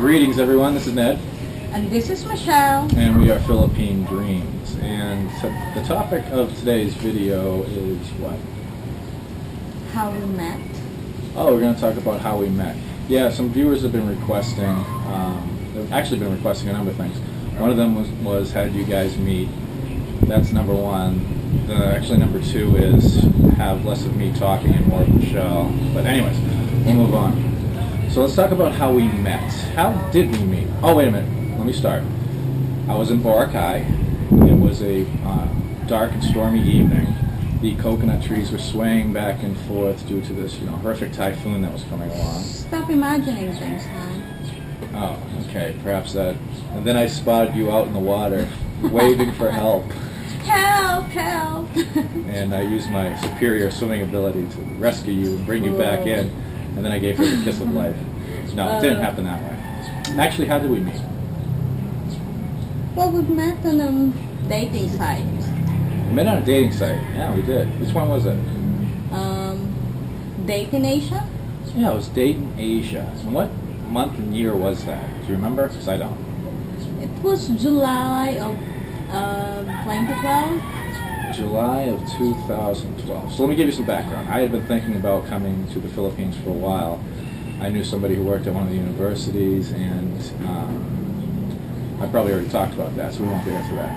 Greetings everyone, this is Ned. And this is Michelle. And we are Philippine Dreams. And the topic of today's video is what? How we met. Oh, we're going to talk about how we met. Yeah, some viewers have been requesting, they've actually been requesting a number of things. One of them was how did you guys meet? That's number one. Actually number two is have less of me talking and more of Michelle. But anyways, we'll move on. So let's talk about how we met. How did we meet? Oh, wait a minute. Let me start. I was in Boracay. It was a dark and stormy evening. The coconut trees were swaying back and forth due to this, horrific typhoon that was coming along. Stop imagining things, man. Oh, okay. Perhaps that. And then I spotted you out in the water, waving for help. Help! Help! And I used my superior swimming ability to rescue you and bring you back in. And then I gave her the kiss of life. No, it didn't happen that way. Actually, how did we meet? Well, we met on a dating site. We met on a dating site. Yeah, we did. Which one was it? Date in Asia? Yeah, it was Date in Asia. And what month and year was that? Do you remember? Because I don't. It was July of 2012. July of 2012. So let me give you some background. I had been thinking about coming to the Philippines for a while. I knew somebody who worked at one of the universities, and I probably already talked about that, so we won't get into that.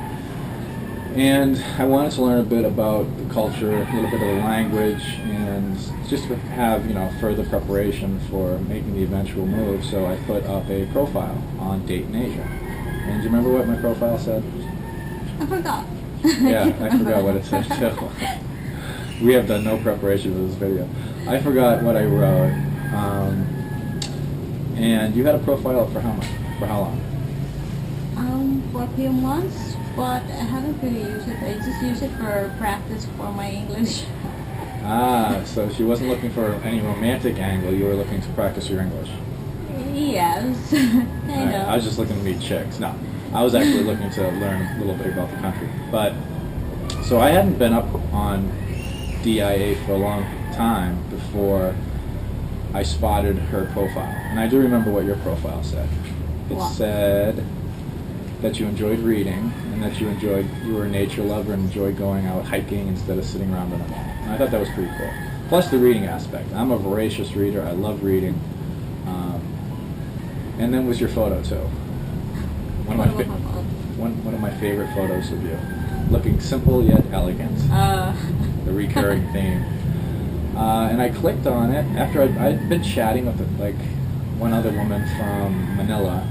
And I wanted to learn a bit about the culture, a little bit of the language, and just to have further preparation for making the eventual move. So I put up a profile on Date in Asia. And do you remember what my profile said? I forgot. Yeah, I forgot what it said too. We have done no preparation for this video. I forgot what I wrote. And you had a profile up for how much? For how long? For a few months, but I haven't really used it. I just use it for practice for my English. Ah, so she wasn't looking for any romantic angle. You were looking to practice your English. Yes, I know. I was just looking to meet chicks. No, I was actually looking to learn a little bit about the country. But so I hadn't been up on DIA for a long time before I spotted her profile. And I do remember what your profile said. It said that you enjoyed reading and that you were a nature lover and enjoyed going out hiking instead of sitting around in a mall. And I thought that was pretty cool. Plus the reading aspect. I'm a voracious reader. I love reading. And then was your photo too. One of my favorite photos of you. Looking simple yet elegant. The recurring theme. And I clicked on it after I'd been chatting with one other woman from Manila.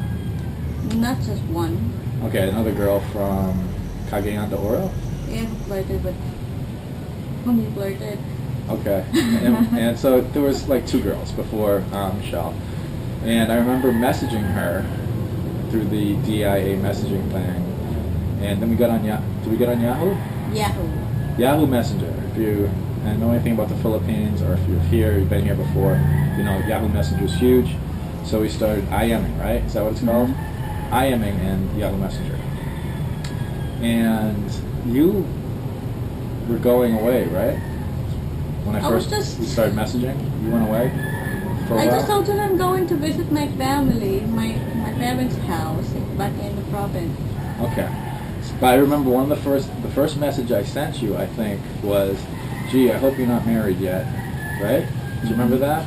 Not just one. Okay, another girl from Cagayan de Oro? Yeah, who flirted with whom you flirted. Okay. And so there was two girls before Michelle. And I remember messaging her through the DIA messaging thing. And then we got on did we get on Yahoo? Yahoo. Yahoo Messenger. If you know anything about the Philippines, or if you're here, you've been here before, Yahoo Messenger is huge. So we started IMing, right? Is that what it's called? IMing in Yahoo Messenger. And you were going away, right? When I first we started messaging, you went away for a while? I just told you I'm going to visit my family, my parents' house back in the province. Okay. But I remember the first message I sent you, I think, was, gee, I hope you're not married yet, right? Do you remember that?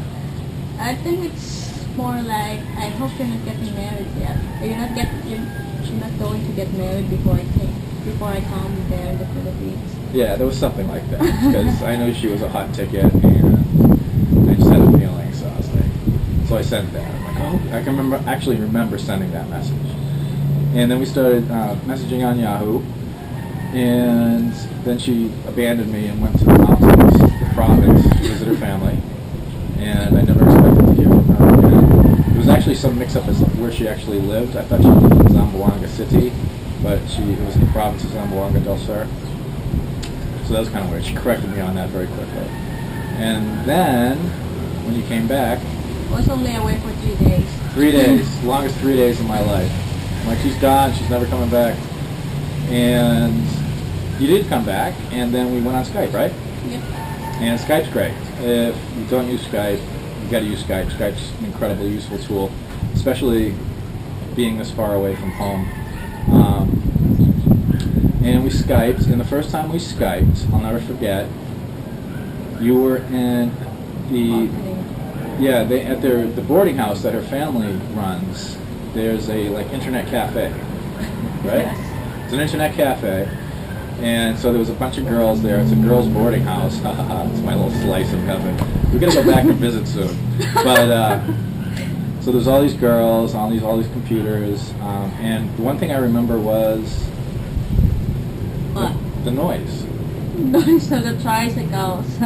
I think it's more like, I hope you're not getting married yet. You're not going to get married before I come there in the Philippines. Yeah, there was something like that, because I know she was a hot ticket, and I just had a feeling, so I was like, so I sent that. I'm like, oh, I can actually remember sending that message. And then we started messaging on Yahoo, and then she abandoned me and went to the mountains, the province, to visit her family, and I never expected to hear from her again. There was actually some mix-up as to where she actually lived. I thought she lived in Zamboanga City, but it was in the province of Zamboanga del Sur. So that was kind of weird. She corrected me on that very quickly. And then, when you came back... I was only away for 3 days. 3 days. The longest 3 days of my life. I'm like, she's gone. She's never coming back. And you did come back, and then we went on Skype, right? Yep. And Skype's great. If you don't use Skype, you got to use Skype. Skype's an incredibly useful tool, especially being this far away from home. And we Skyped, and the first time we Skyped, I'll never forget, you were in the, at the boarding house that her family runs. There's a like internet cafe, right? Yes. It's an internet cafe, and so there was a bunch of girls there. It's a girls' boarding house. It's my little slice of heaven. We're gonna go back and visit soon. But so there's all these girls, all these computers, and the one thing I remember was the noise. Noise of the tricycles.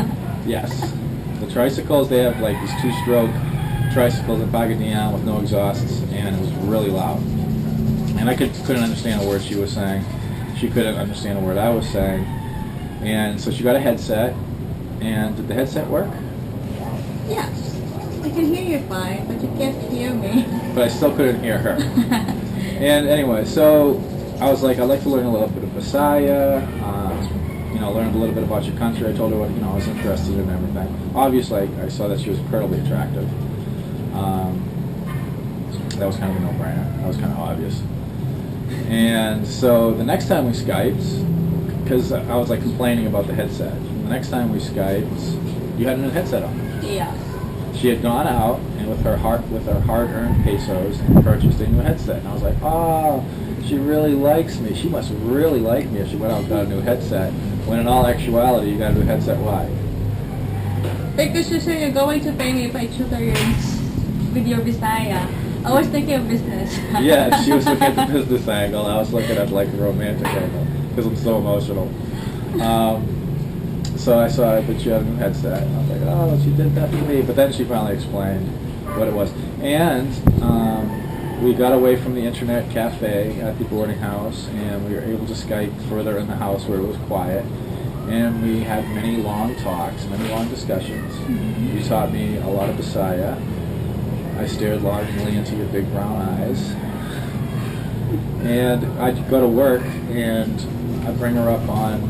Yes, the tricycles. They have like these two-stroke tricycles in Pagadian with no exhausts, and it was really loud. And I couldn't understand a word she was saying. She couldn't understand a word I was saying. And so she got a headset. And did the headset work? Yes. I can hear you fine, but you can't hear me. But I still couldn't hear her. And anyway, so I was like, I'd like to learn a little bit of Visaya, learn a little bit about your country. I told her what, I was interested in everything. Obviously, I saw that she was incredibly attractive. That was kind of a no-brainer. That was kind of obvious. And so the next time we Skyped, because I was like complaining about the headset, the next time we Skyped, you had a new headset on. Yeah. She had gone out and with her hard-earned pesos and purchased a new headset. And I was like, oh, she really likes me. She must really like me if she went out and got a new headset. When in all actuality, you got a new headset. Why? Because you said you're going to pay me if I tutor you with your Visaya. I was thinking of business. Yeah, she was looking at the business angle. I was looking at like the romantic angle because I'm so emotional. So I saw that she had a new headset. And I was like, oh, she did that for me. But then she finally explained what it was. And we got away from the internet cafe at the boarding house, and we were able to Skype further in the house where it was quiet. And we had many long talks, many long discussions. Mm-hmm. You taught me a lot of Visaya. I stared longingly into your big brown eyes. And I'd go to work, and I'd bring her up on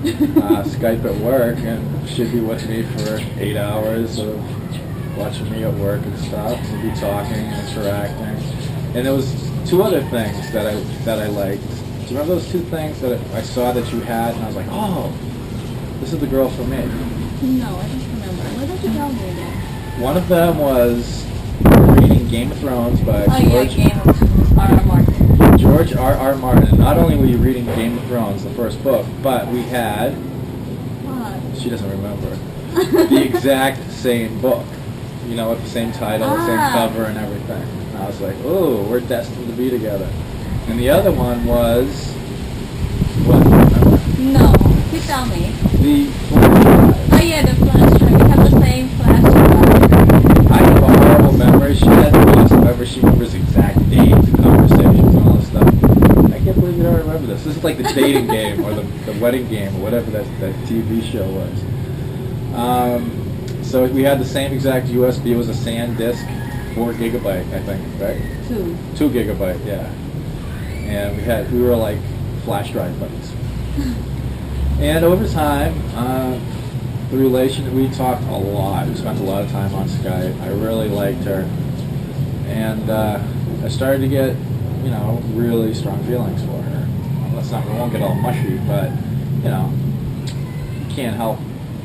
Skype at work, and she'd be with me for 8 hours of watching me at work and stuff. We'd be talking, interacting. And there was two other things that I liked. Do you remember those two things that I saw that you had, and I was like, oh, this is the girl for me? No, I don't remember. Why don't you tell me again? One of them was reading Game of Thrones by George R.R. Martin. Not only were you reading Game of Thrones, the first book, but we had, she doesn't remember, the exact same book. With the same title, the same cover and everything. And I was like, oh, we're destined to be together. And the other one was, what? No, you tell me. The flash drive. Oh yeah, the flash drive. We have the same flash drive. I have a horrible memory. She had the best memory. She remembers exact dates and conversations and all this stuff. I can't believe you don't remember this. This is like the dating game or the wedding game or whatever that TV show was. So we had the same exact USB. It was a SanDisk, 4 gigabyte, I think, right? 2 gigabyte, yeah. And we were like flash drive buddies. And over time, we talked a lot. We spent a lot of time on Skype. I really liked her. And I started to get, really strong feelings for her. We won't get all mushy, but, you can't help.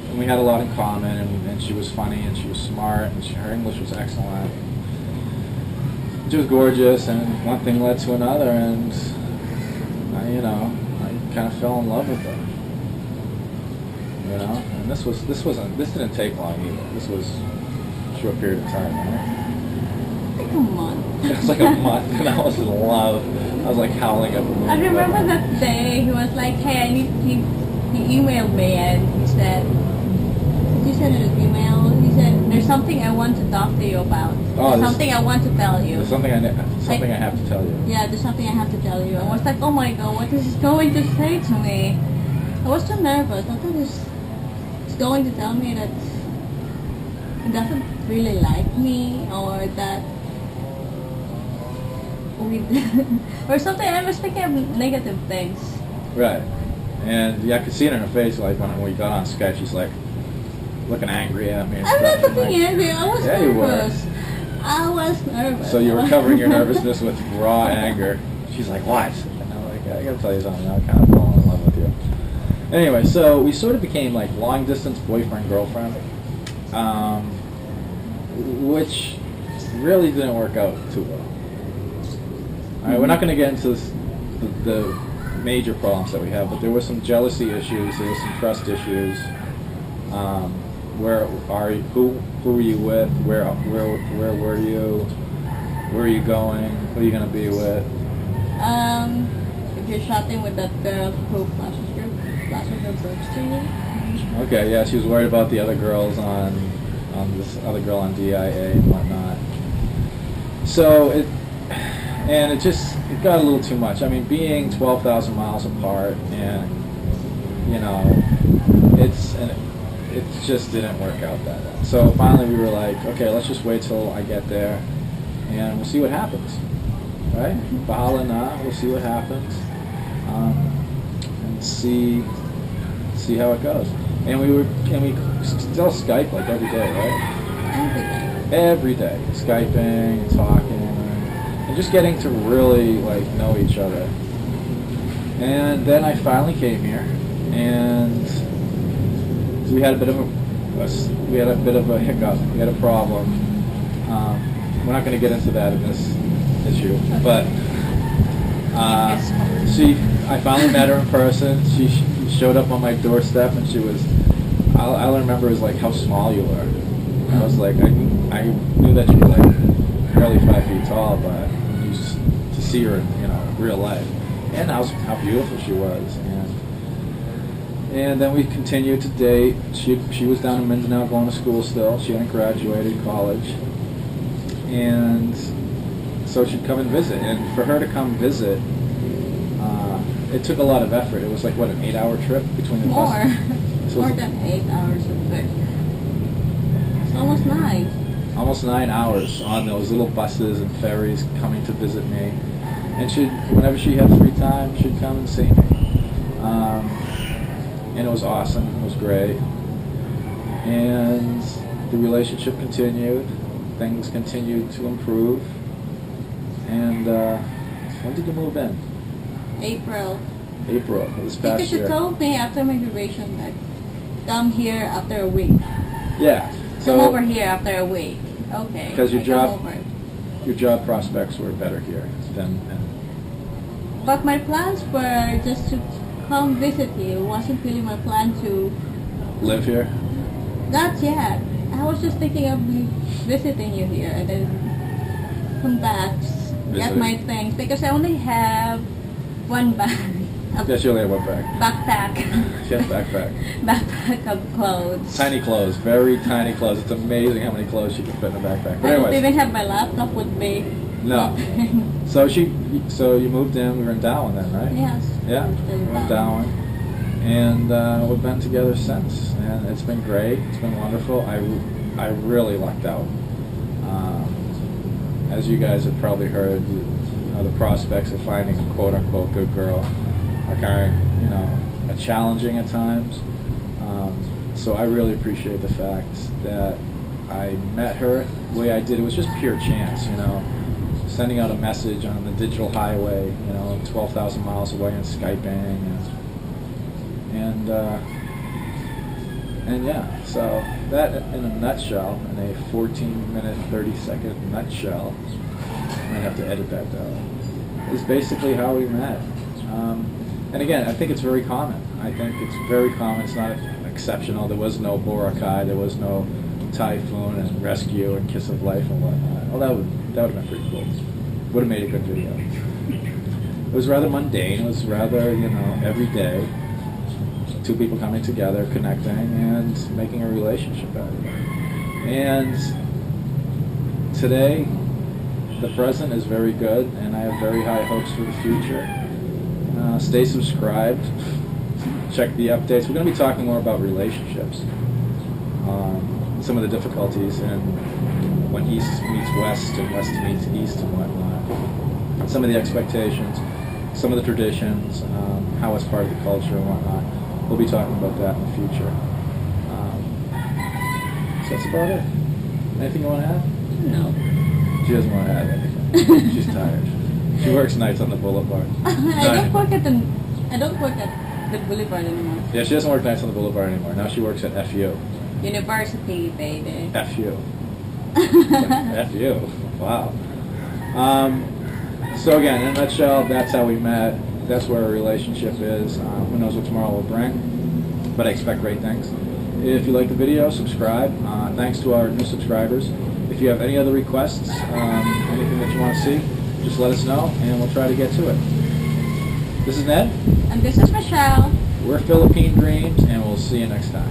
And we had a lot in common, and she was funny, and she was smart, and her English was excellent. She was gorgeous, and one thing led to another, and I kind of fell in love with her. And this didn't take long either. This was a short period of time, right? Like a month. It was like a month, and I was in love. I was like howling at the moon. I remember that day. He was like, "Hey, he emailed me, and he said." He sent an email. He said, "There's something I want to talk to you about. There's something I want to tell you. There's something I have to tell you." Yeah, there's something I have to tell you. I was like, "Oh my God, what is he going to say to me?" I was so nervous. I thought he's going to tell me that he doesn't really like me, or that or something. I was thinking of negative things. Right. And I could see it in her face, like when we got on Skype, she's like looking angry at me. I'm not looking angry. I was nervous. I was nervous. So you were covering your nervousness with raw anger. She's like, what? And I'm like, I gotta tell you something, I'm kind of falling in love with you. Anyway, so we sort of became like long distance boyfriend girlfriend, which really didn't work out too well. All right, we're not going to get into the major problems that we have, but there were some jealousy issues, there were some trust issues. Where are you? Who were you with? Where were you? Where are you going? Who are you going to be with? If you're chatting with that girl who flashes her books to you. Okay, yeah, she was worried about the other girls on this other girl on DIA and whatnot. So it got a little too much. I mean, being 12,000 miles apart, and you know, it just didn't work out that well. So finally, we were like, okay, let's just wait till I get there, and we'll see what happens. Right? Bahala na, we'll see what happens, and see how it goes. And we still Skype like every day, right? Every day, Skyping and talking and just getting to really like know each other. And then I finally came here, and we had a bit of a hiccup. We had a problem. We're not going to get into that in this issue, but I finally met her in person. She showed up on my doorstep, and she was. All I remember is like how small you were. I was like, I knew that you were like barely 5 feet tall, but to see her in real life, and how beautiful she was, and then we continued to date. She was down in Mindanao going to school still. She hadn't graduated college, and so she'd come and visit. And for her to come visit, it took a lot of effort. It was like, what, an 8-hour trip between the buses? More than 8 hours of trip. It's almost 9. Almost 9 hours on those little buses and ferries coming to visit me. And whenever she had free time, she'd come and see me. And it was awesome. It was great. And the relationship continued. Things continued to improve. And when did you move in? April. This past because year. you told me after my duration that come here after a week. Yeah. Come over here after a week. Okay. Because your job prospects were better here than. But my plans were just to come visit you. It wasn't really my plan to live here. Not yet. I was just thinking of visiting you here and then come back, get my things, because I only have one bag. Yes, you only have one bag. Backpack. Yes, backpack. Backpack of clothes. Tiny clothes, very tiny clothes. It's amazing how many clothes you can fit in a backpack. But I don't anyways, even have my laptop with me. No. So you moved in. We were in Darwin then, right? Yes. Yeah. We were in Darwin, and we've been together since, and it's been great. It's been wonderful. I really lucked out. As you guys have probably heard, the prospects of finding a quote-unquote good girl are kind of, challenging at times. So I really appreciate the fact that I met her the way I did. It was just pure chance, sending out a message on the digital highway, 12,000 miles away and Skyping, and yeah, so that in a nutshell, in a 14-minute, 30-second nutshell, I might have to edit that though, is basically how we met. And again, I think it's very common. I think it's very common. It's not exceptional. There was no Boracay, there was no Typhoon and Rescue and Kiss of Life and whatnot. Well, that would have been pretty cool. Would have made a good video. It was rather mundane. It was rather, every day. Two people coming together, connecting, and making a relationship out of it. And today, the present is very good, and I have very high hopes for the future. Stay subscribed. Check the updates. We're going to be talking more about relationships. Some of the difficulties in when East meets West and West meets East and whatnot. Some of the expectations, some of the traditions, how it's part of the culture and whatnot. We'll be talking about that in the future. So that's about it. Anything you want to add? No. She doesn't want to have anything. She's tired. She works nights on the boulevard. I don't work at the boulevard anymore. Yeah, she doesn't work nights on the boulevard anymore. Now she works at FU. University, baby. FU. FU. Wow. So again, in a nutshell, that's how we met. That's where our relationship is. Who knows what tomorrow will bring, but I expect great things. If you like the video, subscribe. Thanks to our new subscribers. If you have any other requests, anything that you want to see, just let us know, and we'll try to get to it. This is Ned. And this is Michelle. We're Philippine Dreams, and we'll see you next time.